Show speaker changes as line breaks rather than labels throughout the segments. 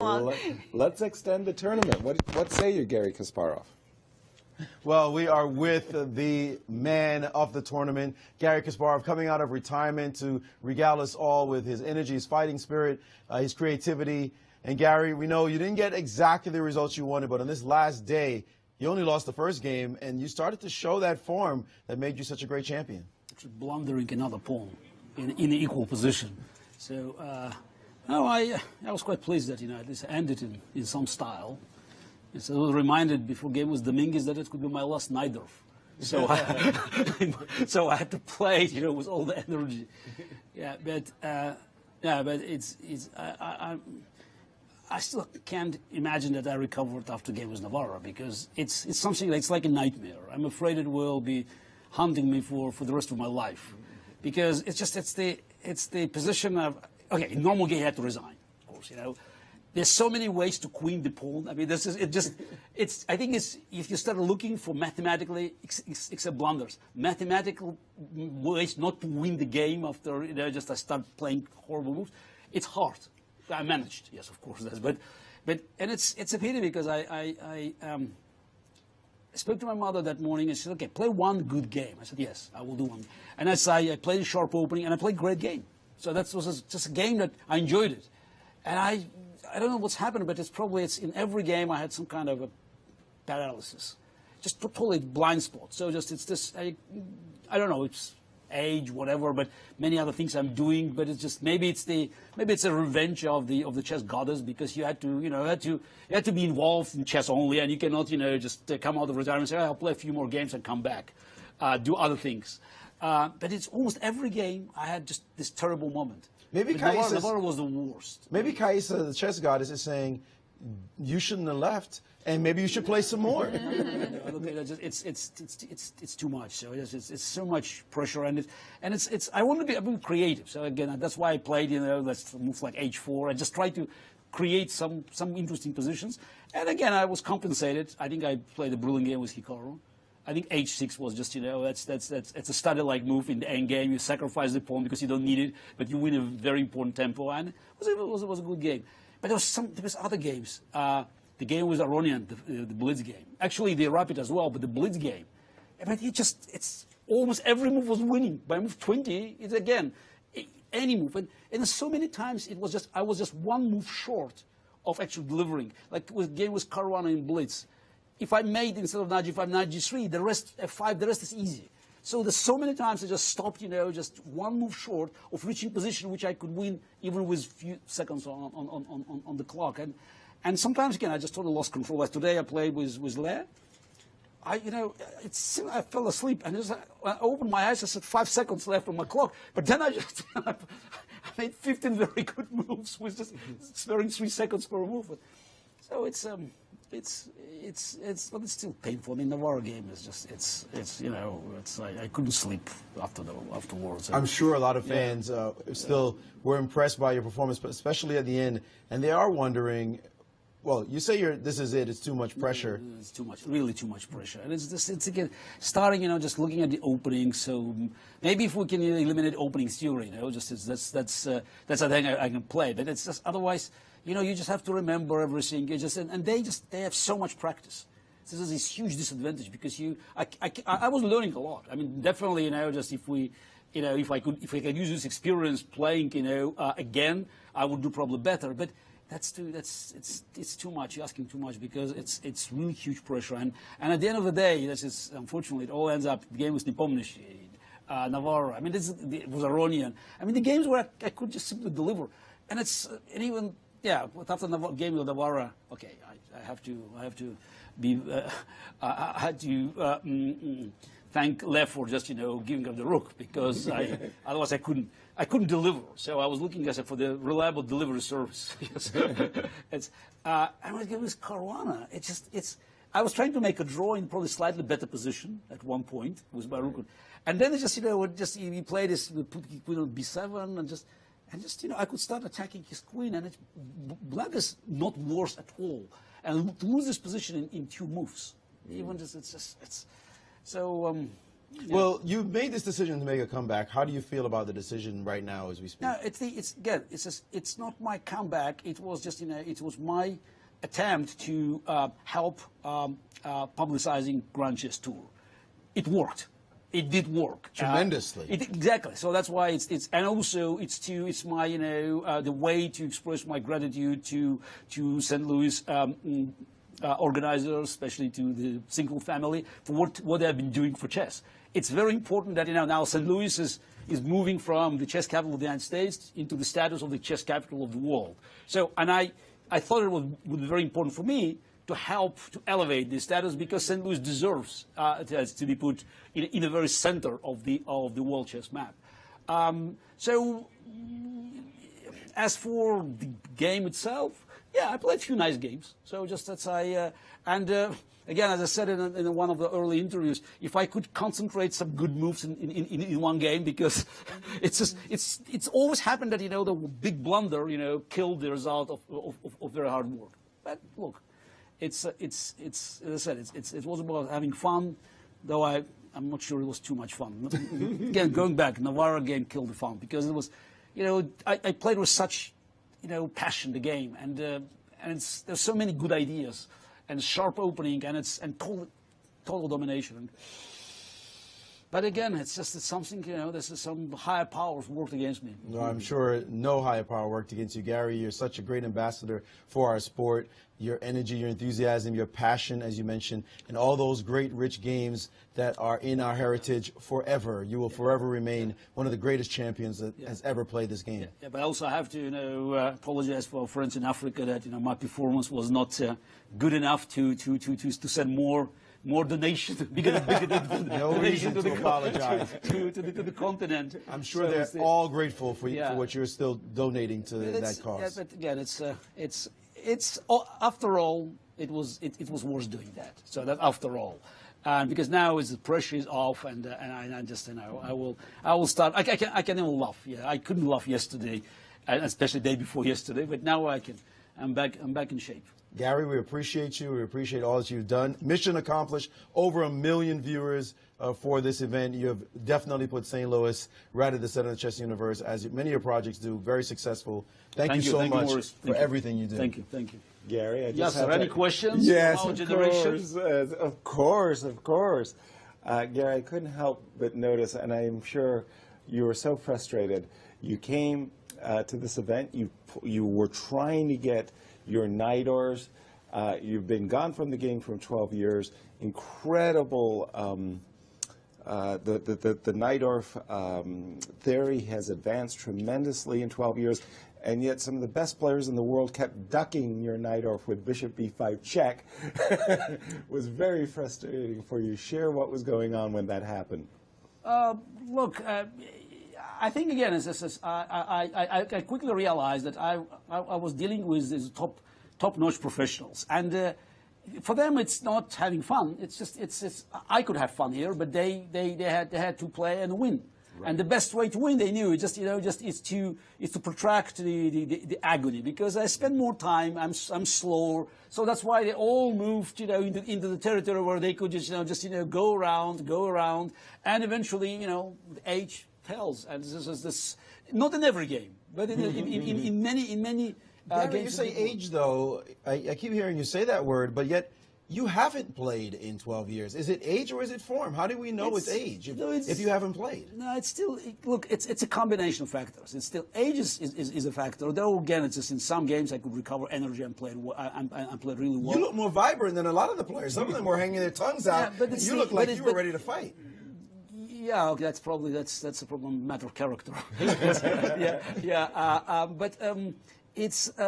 long.
Let's extend the tournament. What say you, Garry Kasparov?
Well, we are with the man of the tournament, Garry Kasparov, coming out of retirement to regale us all with his energy, his fighting spirit, his creativity. And Garry, we know you didn't get exactly the results you wanted, but on this last day, you only lost the first game, and you started to show that form that made you such a great champion.
Blundering another pawn in an equal position. So, no, I was quite pleased that, at least ended in some style. So I was reminded before game was Dominguez that it could be my last night off. So, so I had to play, with all the energy. Yeah, but I still can't imagine that I recovered after game with Navarro, because it's something that's like a nightmare. I'm afraid it will be haunting me for the rest of my life, because it's the position of, okay, in normal game you have to resign, of course, There's so many ways to queen the pawn. I mean, I think if you start looking for mathematically, except blunders, mathematical ways not to win the game after, just I start playing horrible moves, it's hard. I managed, yes, of course, but and it's a pity, because I spoke to my mother that morning and she said, okay, play one good game. I said, yes, I will do one. And I played a sharp opening and I played a great game. So that was just a game that I enjoyed it. And I don't know what's happened, but it's in every game I had some kind of a paralysis, just totally blind spot. So I don't know, it's age, whatever, but many other things I'm doing. But it's just maybe it's a revenge of the chess goddess, because you had to be involved in chess only, and you cannot just come out of retirement and say, I'll play a few more games and come back, do other things. But it's almost every game I had just this terrible moment.
Maybe
Navarro was the worst.
Maybe Kaisa, the chess goddess, is saying you shouldn't have left, and maybe you should play some more.
It's too much. So it's so much pressure, and I want to be creative. So again, that's why I played. Let's move like h4. I just tried to create some interesting positions. And again, I was compensated. I think I played a brilliant game with Hikaru. I think h6 was just, it's a study-like move in the end game. You sacrifice the pawn because you don't need it, but you win a very important tempo, and it was a good game. But there was other games. The game with Aronian, the Blitz game. Actually, the Rapid as well, but the Blitz game. But it's almost every move was winning. By move 20, it's again any move, and so many times I was just one move short of actually delivering. Like with game with Caruana in Blitz. If I made, instead of knight g5, knight g3, the rest f5, the rest is easy. So there's so many times I just stopped, just one move short of reaching position which I could win even with few seconds on the clock. And sometimes again I just totally lost control. Like today I played with Leah. I fell asleep and I opened my eyes. I said 5 seconds left on my clock, but then I made 15 very good moves with just sparing 3 seconds per move. So but it's still painful. I mean, the Navarro game is just I couldn't sleep afterwards.
I'm sure a lot of fans still were impressed by your performance, but especially at the end, and they are wondering. Well, you say this is it. It's too much pressure.
It's too much, really too much pressure. And it's again starting, just looking at the opening. So maybe if we can eliminate opening theory, that's I think I can play. But it's just otherwise, you just have to remember everything. And they have so much practice. This is this huge disadvantage because I was learning a lot. I mean, definitely, just if I could use this experience playing, again, I would do probably better. But it's too much. You're asking too much because it's really huge pressure. And at the end of the day, unfortunately, it all ends up. The game was Nepomniachtchi, Navarro. I mean, it was Aronian. I mean, the games where I could just simply deliver. And even after the game with Navarro, okay, I have to be. I had to thank Lev for just giving up the rook because otherwise I couldn't deliver. So I was looking for the reliable delivery service. I was with Caruana. I was trying to make a draw in probably slightly better position at one point with my rook, and then he played this, we put queen on b7 and I could start attacking his queen, and black is not worse at all, and to lose this position in 2 moves, even so.
Well, you've made this decision to make a comeback. How do you feel about the decision right now as we speak?
No, it's not my comeback. It was just it was my attempt to help publicizing Grand Chess Tour. It worked. It did work
Tremendously.
Exactly. So that's why it's and also it's my the way to express my gratitude to St. Louis organizers, especially to the single family, for what they have been doing for chess. It's very important that now St. Louis is moving from the chess capital of the United States into the status of the chess capital of the world. So, and I thought it would be very important for me to help to elevate the status, because St. Louis deserves to be put in the very center of the world chess map. So, as for the game itself, yeah, I played a few nice games. So just that's again, as I said in one of the early interviews, if I could concentrate some good moves in one game, because it's always happened that the big blunder killed the result of very hard work. But look, it's as I said, it was about having fun, though I'm not sure it was too much fun. Again, going back, Navarra game killed the fun, because it was, I played with such passion the game, and there's so many good ideas, and sharp opening, and total domination. But again, it's something, this is some higher powers worked against me.
No, I'm sure no higher power worked against you, Gary. You're such a great ambassador for our sport. Your energy, your enthusiasm, your passion, as you mentioned, and all those great, rich games that are in our heritage forever. You will forever remain one of the greatest champions that has ever played this game.
Yeah, but also I have to, apologize for our friends in Africa that, my performance was not good enough to send more donations, bigger
No reason to apologize.
to the continent.
I'm sure they're all grateful for what you're still donating to that cause.
Yeah, but again, it's after all, it was worth doing that. So that after all, and because now the pressure is off, and I just I will start. I can even laugh. Yeah, I couldn't laugh yesterday, and especially the day before yesterday. But now I can. I'm back in shape.
Gary, we appreciate you. We appreciate all that you've done. Mission accomplished. Over 1 million viewers for this event. You have definitely put St. Louis right at the center of the chess universe, as many of your projects do. Very successful. Thank you so much for everything you do.
Thank you.
Gary, I just
yes,
have
sir. Any questions?
Yes,
from our
of
generation?
course, of course. Gary, I couldn't help but notice, and I'm sure you were so frustrated. You came to this event. You were trying to get your Nidors. You've been gone from the game for 12 years. Incredible. The Nidor theory has advanced tremendously in 12 years, and yet some of the best players in the world kept ducking your Nidor with bishop b5 check. Was very frustrating for you. Share what was going on when that happened.
Look, I think again, I quickly realized that I was dealing with these top-notch professionals, and for them it's not having fun. It's just I could have fun here, but they had to play and win. Right. And the best way to win, they knew, is to protract the agony, because I spend more time, I'm slower, so that's why they all moved into the territory where they could just go around, and eventually the age tells, and this is not in every game, but in many.
Gary, you say age, though. I keep hearing you say that word, but yet you haven't played in 12 years. Is it age or is it form? How do we know it's age if you haven't played?
No, it's still, look, it's a combination of factors. It's still, age is a factor. Though, again, it's just in some games I could recover energy and play really well.
You look more vibrant than a lot of the players. Some of them were hanging their tongues out. Yeah, but you look like you were ready to fight.
Yeah, okay, that's a problem, matter of character. It's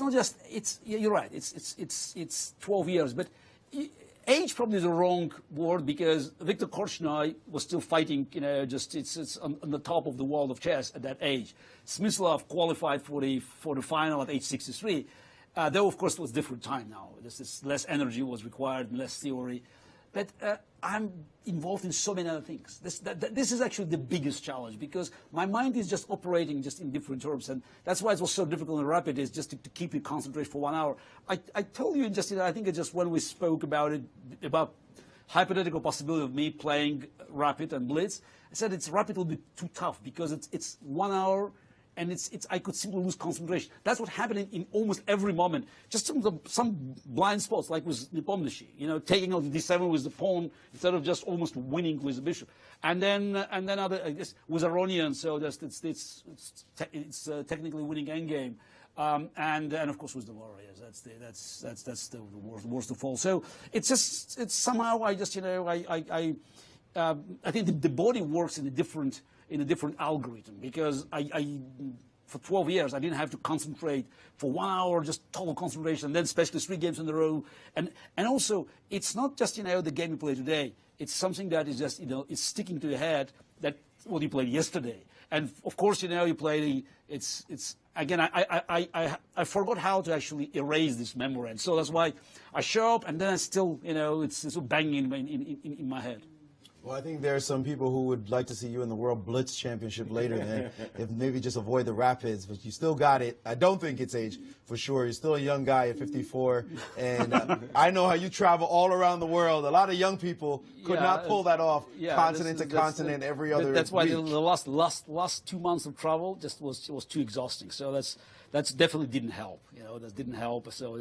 not just, you're right, it's 12 years, but age probably is the wrong word, because Viktor Korchnoi was still fighting, it's on the top of the world of chess at that age. Smyslov qualified for the final at age 63, though of course it was a different time now. Less energy was required, less theory. But I'm involved in so many other things. This is actually the biggest challenge, because my mind is just operating just in different terms, and that's why it was so difficult in Rapid, is just to keep you concentrated for 1 hour. I told you I think it's just when we spoke about it, about hypothetical possibility of me playing Rapid and Blitz. I said Rapid will be too tough because it's 1 hour. And I could simply lose concentration. That's what happened in almost every moment. Just some blind spots, like with Nepomniachtchi, taking out the d7 with the pawn instead of just almost winning with the bishop. And then other, I guess, with Aronian, so it's technically winning endgame. And of course with the warriors, that's the worst of all. So it's somehow I think the body works in a different algorithm, because for 12 years I didn't have to concentrate for 1 hour, just total concentration, and then especially 3 games in a row. And also it's not just the game you play today. It's something that is just it's sticking to your head, that what you played yesterday. And of course you play it's again I forgot how to actually erase this memory, and so that's why I show up and then I still it's banging in my head.
Well, I think there are some people who would like to see you in the World Blitz Championship later then, if maybe just avoid the Rapids, but you still got it. I don't think it's age, for sure. You're still a young guy at 54, and I know how you travel all around the world. A lot of young people could not pull that off, continent to continent, every other
That's why
week.
the last 2 months of travel just was too exhausting. So that's definitely didn't help. That didn't help. So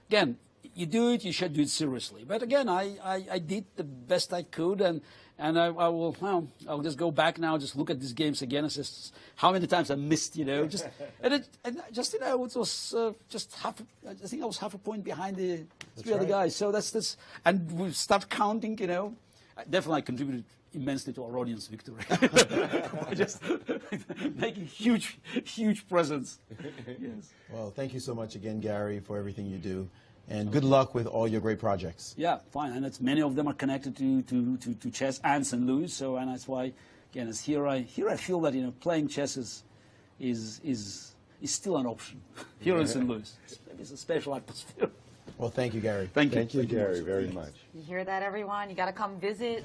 again, you do it, you should do it seriously. But again, I did the best I could, and I'll just go back now, just look at these games again, and just how many times I missed, it was just half. I think I was half a point behind the 3 other guys. So that's and we start counting. Definitely I contributed immensely to our audience victory. Just making huge presence. Yes.
Well, thank you so much again, Gary, for everything you do. And good luck with all your great projects.
Yeah, fine. And many of them are connected to chess and St. Louis. So, and that's why, again, here I feel that playing chess is still an option here in St. Louis. It's a special atmosphere.
Well, thank you, Gary.
Thank you.
Thank you, Gary, very much.
You hear that, everyone? You got to come visit.